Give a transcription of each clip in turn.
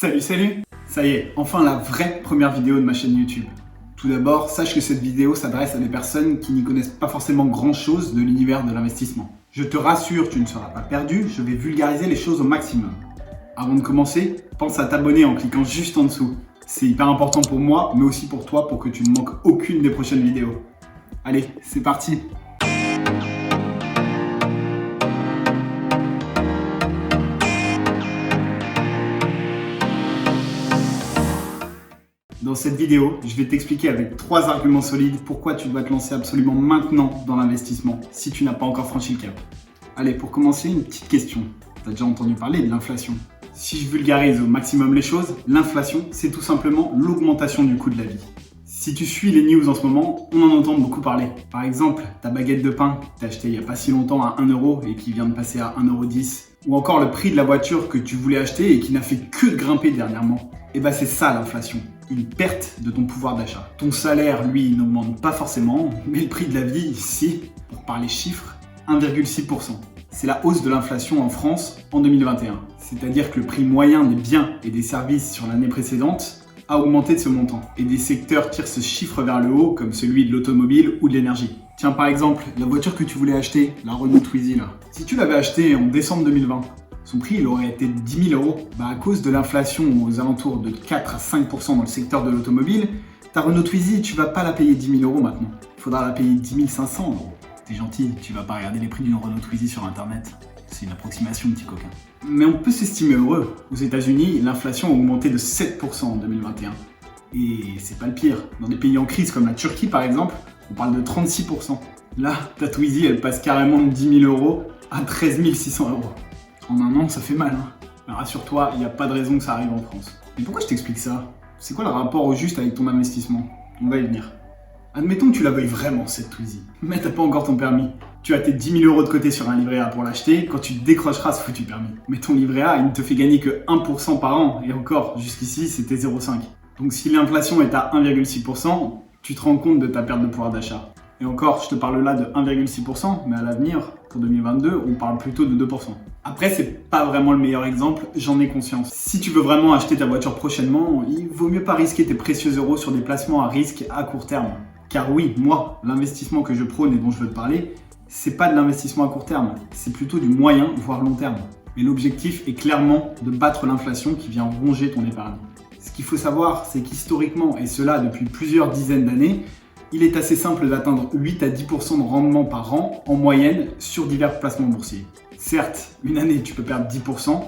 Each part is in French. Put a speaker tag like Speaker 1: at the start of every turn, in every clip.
Speaker 1: Salut, salut! Ça y est, enfin la vraie première vidéo de ma chaîne YouTube. Tout d'abord, sache que cette vidéo s'adresse à des personnes qui n'y connaissent pas forcément grand chose de l'univers de l'investissement. Je te rassure, tu ne seras pas perdu, je vais vulgariser les choses au maximum. Avant de commencer, pense à t'abonner en cliquant juste en dessous. C'est hyper important pour moi, mais aussi pour toi, pour que tu ne manques aucune des prochaines vidéos. Allez, c'est parti! Dans cette vidéo, je vais t'expliquer avec 3 arguments solides pourquoi tu dois te lancer absolument maintenant dans l'investissement si tu n'as pas encore franchi le cap. Allez, pour commencer, une petite question. Tu as déjà entendu parler de l'inflation? Si je vulgarise au maximum les choses, l'inflation, c'est tout simplement l'augmentation du coût de la vie. Si tu suis les news en ce moment, on en entend beaucoup parler. Par exemple, ta baguette de pain que tu as achetée il n'y a pas si longtemps à 1€ et qui vient de passer à 1,10€. Ou encore le prix de la voiture que tu voulais acheter et qui n'a fait que de grimper dernièrement. Et bah c'est ça l'inflation, une perte de ton pouvoir d'achat. Ton salaire, lui, n'augmente pas forcément, mais le prix de la vie, si, pour parler chiffres, 1,6%. C'est la hausse de l'inflation en France en 2021. C'est-à-dire que le prix moyen des biens et des services sur l'année précédente a augmenté de ce montant. Et des secteurs tirent ce chiffre vers le haut, comme celui de l'automobile ou de l'énergie. Tiens, par exemple, la voiture que tu voulais acheter, la Renault Twizy, là. Si tu l'avais achetée en décembre 2020, son prix il aurait été de 10 000 €. À cause de l'inflation aux alentours de 4 à 5% dans le secteur de l'automobile, ta Renault Twizy, tu vas pas la payer 10 000 € maintenant. Il faudra la payer 10 500 €. T'es gentil, tu vas pas regarder les prix d'une Renault Twizy sur internet. C'est une approximation, petit coquin. Mais on peut s'estimer heureux. Aux États-Unis, l'inflation a augmenté de 7% en 2021. Et c'est pas le pire. Dans des pays en crise comme la Turquie par exemple, on parle de 36%. Là, ta Twizy, elle passe carrément de 10 000 € à 13 600 €. En un an, ça fait mal, hein. Mais rassure-toi, il n'y a pas de raison que ça arrive en France. Mais pourquoi je t'explique ça? C'est quoi le rapport au juste avec ton investissement? On va y venir. Admettons que tu la veuilles vraiment, cette Twizy. Mais t'as pas encore ton permis. Tu as tes 10 000 € de côté sur un livret A pour l'acheter quand tu décrocheras ce foutu permis. Mais ton livret A, il ne te fait gagner que 1% par an. Et encore, jusqu'ici, c'était 0,5. Donc si l'inflation est à 1,6%, tu te rends compte de ta perte de pouvoir d'achat. Et encore, je te parle là de 1,6%, mais à l'avenir, pour 2022, on parle plutôt de 2%. Après, c'est pas vraiment le meilleur exemple, j'en ai conscience. Si tu veux vraiment acheter ta voiture prochainement, il vaut mieux pas risquer tes précieux euros sur des placements à risque à court terme. Car oui, moi, l'investissement que je prône et dont je veux te parler, c'est pas de l'investissement à court terme, c'est plutôt du moyen, voire long terme. Mais l'objectif est clairement de battre l'inflation qui vient ronger ton épargne. Ce qu'il faut savoir, c'est qu'historiquement, et cela depuis plusieurs dizaines d'années, il est assez simple d'atteindre 8 à 10% de rendement par an en moyenne sur divers placements boursiers. Certes, une année tu peux perdre 10%,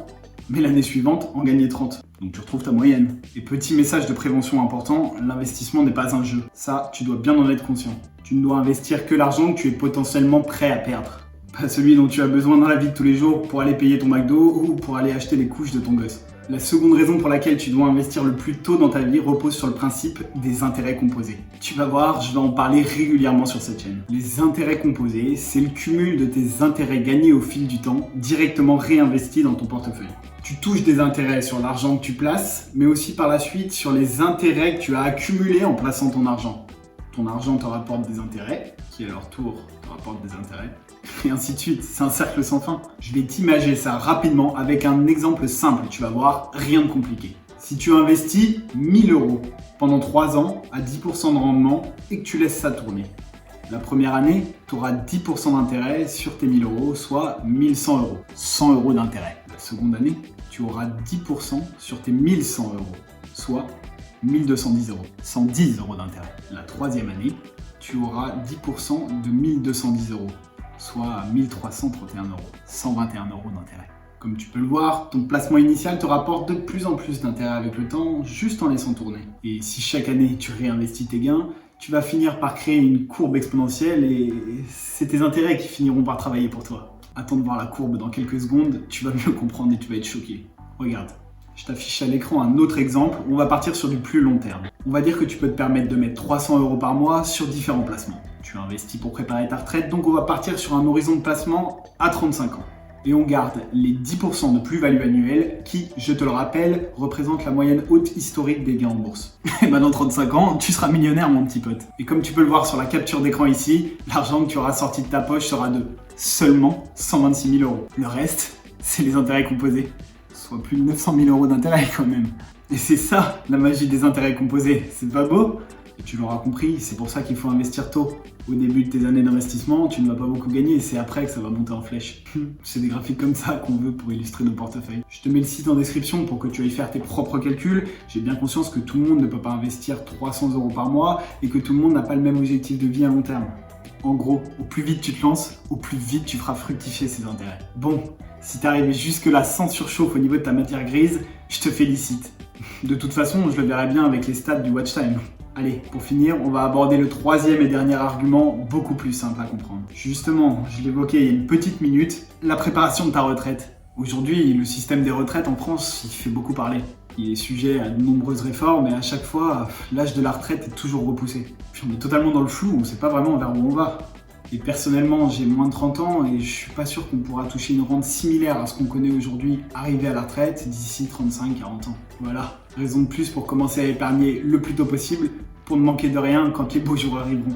Speaker 1: mais l'année suivante en gagner 30%. Donc tu retrouves ta moyenne. Et petit message de prévention important, l'investissement n'est pas un jeu. Ça, tu dois bien en être conscient. Tu ne dois investir que l'argent que tu es potentiellement prêt à perdre. Pas celui dont tu as besoin dans la vie de tous les jours pour aller payer ton McDo ou pour aller acheter les couches de ton gosse. La seconde raison pour laquelle tu dois investir le plus tôt dans ta vie repose sur le principe des intérêts composés. Tu vas voir, je vais en parler régulièrement sur cette chaîne. Les intérêts composés, c'est le cumul de tes intérêts gagnés au fil du temps, directement réinvestis dans ton portefeuille. Tu touches des intérêts sur l'argent que tu places, mais aussi par la suite sur les intérêts que tu as accumulés en plaçant ton argent. Ton argent te rapporte des intérêts, qui à leur tour te rapportent des intérêts, et ainsi de suite. C'est un cercle sans fin. Je vais t'imager ça rapidement avec un exemple simple, tu vas voir, rien de compliqué. Si tu investis 1 000 € pendant 3 ans à 10% de rendement et que tu laisses ça tourner, la première année, tu auras 10% d'intérêt sur tes 1 000 €, soit 1 100 €. 100 € d'intérêt. La seconde année, tu auras 10% sur tes 1 100 €, soit 1 210 €. 110 € d'intérêt. La troisième année, tu auras 10% de 1 210 €, soit 1 331 €. 121 € d'intérêt. Comme tu peux le voir, ton placement initial te rapporte de plus en plus d'intérêt avec le temps, juste en laissant tourner. Et si chaque année tu réinvestis tes gains, tu vas finir par créer une courbe exponentielle et c'est tes intérêts qui finiront par travailler pour toi. Attends de voir la courbe dans quelques secondes, tu vas mieux comprendre et tu vas être choqué. Regarde, je t'affiche à l'écran un autre exemple, on va partir sur du plus long terme. On va dire que tu peux te permettre de mettre 300 € par mois sur différents placements. Tu investis pour préparer ta retraite, donc on va partir sur un horizon de placement à 35 ans. Et on garde les 10% de plus-value annuelle qui, je te le rappelle, représentent la moyenne haute historique des gains en bourse. Et ben dans 35 ans, tu seras millionnaire mon petit pote. Et comme tu peux le voir sur la capture d'écran ici, l'argent que tu auras sorti de ta poche sera de seulement 126 000 €. Le reste, c'est les intérêts composés. soit plus de 900 000 € d'intérêt quand même. Et c'est ça, la magie des intérêts composés. C'est pas beau? Et tu l'auras compris, c'est pour ça qu'il faut investir tôt. Au début de tes années d'investissement, tu ne vas pas beaucoup gagner et c'est après que ça va monter en flèche. C'est des graphiques comme ça qu'on veut pour illustrer nos portefeuilles. Je te mets le site en description pour que tu ailles faire tes propres calculs. J'ai bien conscience que tout le monde ne peut pas investir 300 € par mois et que tout le monde n'a pas le même objectif de vie à long terme. En gros, au plus vite tu te lances, au plus vite tu feras fructifier ces intérêts. Bon, si t'es arrivé jusque là sans surchauffe au niveau de ta matière grise, je te félicite. De toute façon, je le verrai bien avec les stats du watch time. Allez, pour finir, on va aborder le troisième et dernier argument, beaucoup plus simple à comprendre. Justement, je l'évoquais il y a une petite minute, la préparation de ta retraite. Aujourd'hui, le système des retraites en France, il fait beaucoup parler. Il est sujet à de nombreuses réformes et à chaque fois, l'âge de la retraite est toujours repoussé. Puis on est totalement dans le flou, on ne sait pas vraiment vers où on va. Et personnellement, j'ai moins de 30 ans et je suis pas sûr qu'on pourra toucher une rente similaire à ce qu'on connaît aujourd'hui arrivé à la retraite d'ici 35-40 ans. Voilà, raison de plus pour commencer à épargner le plus tôt possible pour ne manquer de rien quand les beaux jours arriveront.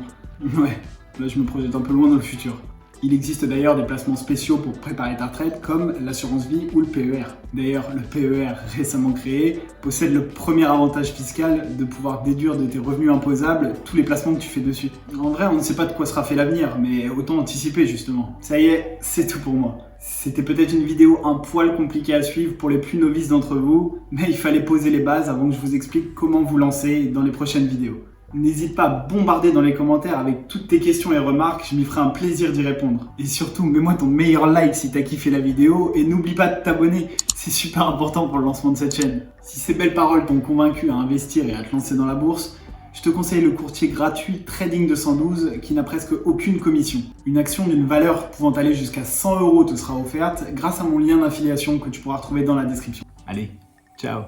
Speaker 1: Ouais, là je me projette un peu loin dans le futur. Il existe d'ailleurs des placements spéciaux pour préparer ta retraite comme l'assurance vie ou le PER. D'ailleurs, le PER récemment créé possède le premier avantage fiscal de pouvoir déduire de tes revenus imposables tous les placements que tu fais dessus. En vrai, on ne sait pas de quoi sera fait l'avenir, mais autant anticiper justement. Ça y est, c'est tout pour moi. C'était peut-être une vidéo un poil compliquée à suivre pour les plus novices d'entre vous, mais il fallait poser les bases avant que je vous explique comment vous lancer dans les prochaines vidéos. N'hésite pas à bombarder dans les commentaires avec toutes tes questions et remarques, je m'y ferai un plaisir d'y répondre. Et surtout, mets-moi ton meilleur like si t'as kiffé la vidéo et n'oublie pas de t'abonner, c'est super important pour le lancement de cette chaîne. Si ces belles paroles t'ont convaincu à investir et à te lancer dans la bourse, je te conseille le courtier gratuit Trading 212 qui n'a presque aucune commission. Une action d'une valeur pouvant aller jusqu'à 100 € te sera offerte grâce à mon lien d'affiliation que tu pourras retrouver dans la description. Allez, ciao!